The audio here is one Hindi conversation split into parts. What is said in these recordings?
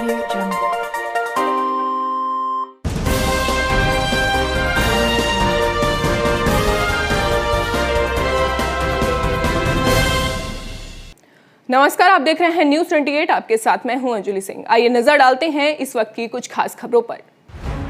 Audio Jungle. नमस्कार, आप देख रहे हैं न्यूज़ 28। आपके साथ मैं हूं अंजलि सिंह। आइए नजर डालते हैं इस वक्त की कुछ खास खबरों पर।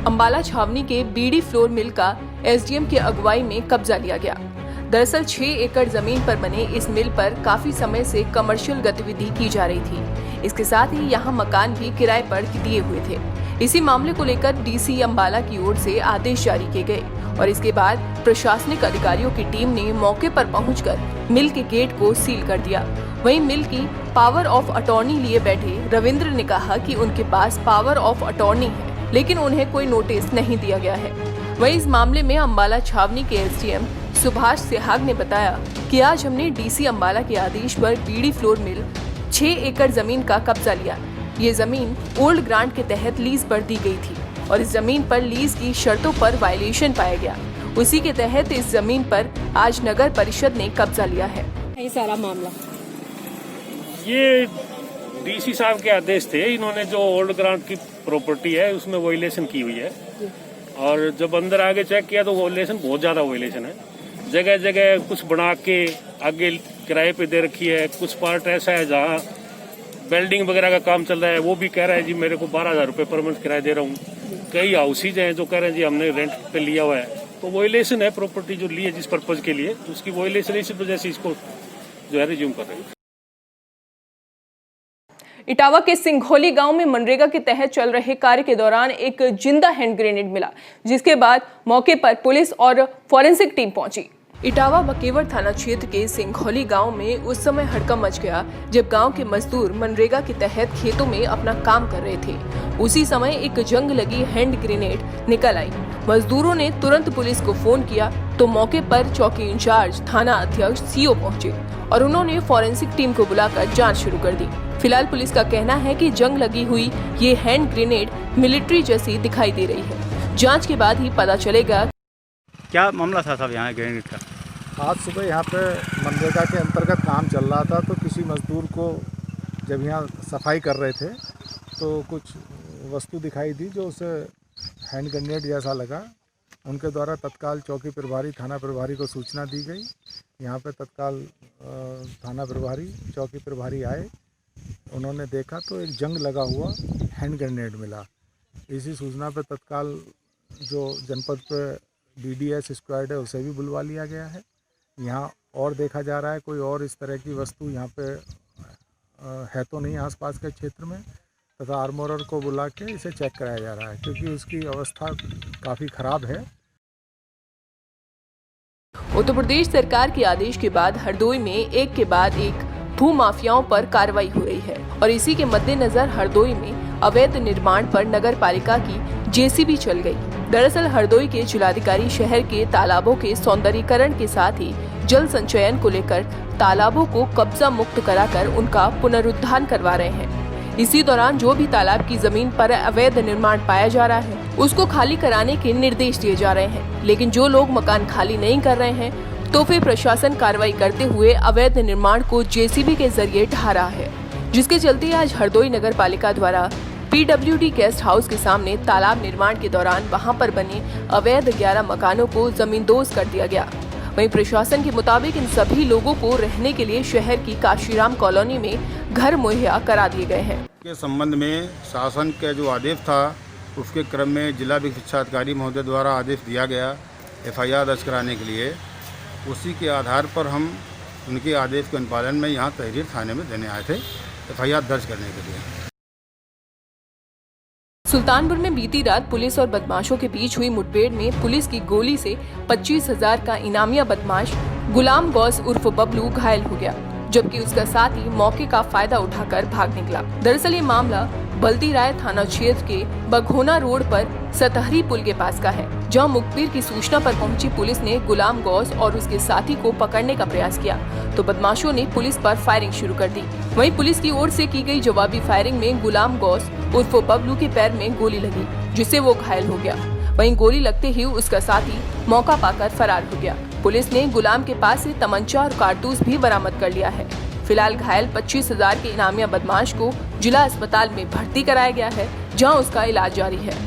अंबाला छावनी के बीडी फ्लोर मिल का एसडीएम की अगुवाई में कब्जा लिया गया। दरअसल 6 एकड़ जमीन पर बने इस मिल पर काफी समय से कमर्शियल गतिविधि की जा रही थी। इसके साथ ही यहाँ मकान भी किराए पर दिए हुए थे। इसी मामले को लेकर डीसी अंबाला की ओर से आदेश जारी किए गए और इसके बाद प्रशासनिक अधिकारियों की टीम ने मौके पर पहुंचकर मिल के गेट को सील कर दिया। वहीं मिल की पावर ऑफ अटॉर्नी लिए बैठे रविंद्र ने कहा कि उनके पास पावर ऑफ अटॉर्नी है, लेकिन उन्हें कोई नोटिस नहीं दिया गया है। वहीं इस मामले में अंबाला छावनी के एसडीएम सुभाष सेहाग ने बताया कि आज हमने डीसी अंबाला के आदेश पर बीडी फ्लोर मिल 6 एकड़ जमीन का कब्जा लिया। ये जमीन ओल्ड ग्रांट के तहत लीज पर दी गई थी और इस जमीन पर लीज की शर्तों पर वायलेशन पाया गया। उसी के तहत इस जमीन पर आज नगर परिषद ने कब्जा लिया है। ये सारा मामला ये डीसी साहब के आदेश थे। इन्होंने जो ओल्ड ग्रांट की प्रॉपर्टी है उसमें वायलेशन की हुई है और जब अंदर आगे चेक किया तो वायलेशन बहुत ज्यादा वायलेशन है। जगह जगह कुछ बना के आगे किराए पे दे रखी है। कुछ पार्ट ऐसा है जहाँ वेल्डिंग वगैरह का काम चल रहा है, वो भी कह रहा है जी मेरे को 12,000 रुपये पर मंथ किराया दे रहा हूँ। कई हाउसेज हैं जो कह रहे हैं जी हमने रेंट पे लिया हुआ है। तो वायलेशन है, प्रॉपर्टी जो ली है जिस पर्पज के लिए उसकी वायलेशन, इसी वजह से इसको जो है रिज्यूम कर रहे हैं। इटावा के सिंघोली गांव में मनरेगा के तहत चल रहे कार्य के दौरान एक जिंदा हैंड ग्रेनेड मिला, जिसके बाद मौके पर पुलिस और फॉरेंसिक टीम पहुंची। इटावा बकेवर थाना क्षेत्र के सिंघोली गांव में उस समय हड़कंप मच गया जब गांव के मजदूर मनरेगा के तहत खेतों में अपना काम कर रहे थे। उसी समय एक जंग लगी हैंड ग्रेनेड निकल आई। मजदूरों ने तुरंत पुलिस को फोन किया तो मौके पर चौकी इंचार्ज थाना अध्यक्ष सीओ पहुंचे और उन्होंने फॉरेंसिक टीम को बुलाकर जांच शुरू कर दी। फिलहाल पुलिस का कहना है कि जंग लगी हुई ये हैंड ग्रेनेड मिलिट्री जैसी दिखाई दे रही है। जांच के बाद ही पता चलेगा क्या मामला था साहब यहाँ ग्रेनेड का। आज सुबह यहाँ पे मनरेगा के अंतर्गत काम चल रहा था, तो किसी मजदूर को जब यहाँ सफाई कर रहे थे तो कुछ वस्तु दिखाई दी जो उसे हैंड ग्रेनेड जैसा लगा। उनके द्वारा तत्काल चौकी प्रभारी थाना प्रभारी को सूचना दी गई। यहाँ पे तत्काल थाना प्रभारी चौकी प्रभारी आए। उन्होंने देखा तो एक जंग लगा हुआ हैंड ग्रेनेड मिला। इसी सूचना पे तत्काल जो जनपद पे डीडीएस स्क्वाड है उसे भी बुलवा लिया गया है। यहाँ और देखा जा रहा है कोई और इस तरह की वस्तु यहाँ पे है तो नहीं आसपास के क्षेत्र में, तथा आर्मोरर को बुला के इसे चेक कराया जा रहा है क्योंकि उसकी अवस्था काफ़ी खराब है। उत्तर प्रदेश सरकार के आदेश के बाद हरदोई में एक के बाद एक भू माफियाओं पर कार्रवाई हो रही है और इसी के मद्देनजर हरदोई में अवैध निर्माण पर नगर पालिका की जेसीबी चल गई। दरअसल हरदोई के जिलाधिकारी शहर के तालाबों के सौंदर्यीकरण के साथ ही जल संचयन को लेकर तालाबों को कब्जा मुक्त कराकर उनका पुनरुद्धार करवा रहे हैं। इसी दौरान जो भी तालाब की जमीन पर अवैध निर्माण पाया जा रहा है उसको खाली कराने के निर्देश दिए जा रहे हैं, लेकिन जो लोग मकान खाली नहीं कर रहे हैं तो फिर प्रशासन कार्रवाई करते हुए अवैध निर्माण को जेसीबी के जरिए ढा रहा है, जिसके चलते आज हरदोई नगर पालिका द्वारा पीडब्ल्यूडी गेस्ट हाउस के सामने तालाब निर्माण के दौरान वहां पर बने अवैध 11 मकानों को जमींदोज कर दिया गया। वहीं प्रशासन के मुताबिक इन सभी लोगों को रहने के लिए शहर की काशीराम कॉलोनी में घर मुहैया करा दिए गए हैं। के संबंध में शासन का जो आदेश था उसके क्रम में जिला विधिक शिक्षा अधिकारी महोदय द्वारा आदेश दिया गया FIR दर्ज कराने के लिए। उसी के आधार पर हम उनके आदेश के अनुपालन में यहाँ तहरीर थाने में देने आए थे FIR दर्ज करने के लिए। सुल्तानपुर में बीती रात पुलिस और बदमाशों के बीच हुई मुठभेड़ में पुलिस की गोली से 25,000 का इनामिया बदमाश गुलाम गौस उर्फ बबलू घायल हो गया, जबकि उसका साथी मौके का फायदा उठाकर भाग निकला। दरअसल ये मामला बल्दी राय थाना क्षेत्र के बघोना रोड पर सतहरी पुल के पास का है, जहां मुखबिर की सूचना पर पहुंची पुलिस ने गुलाम गौस और उसके साथी को पकड़ने का प्रयास किया तो बदमाशों ने पुलिस पर फायरिंग शुरू कर दी। वहीं पुलिस की ओर से की गई जवाबी फायरिंग में गुलाम गौस उर्फ बबलू के पैर में गोली लगी, जिससे वो घायल हो गया। वहीं गोली लगते ही उसका साथी मौका पाकर फरार हो गया। पुलिस ने गुलाम के पास से तमंचा और कारतूस भी बरामद कर लिया है। फिलहाल घायल 25,000 के इनामिया बदमाश को जिला अस्पताल में भर्ती कराया गया है, जहां उसका इलाज जारी है।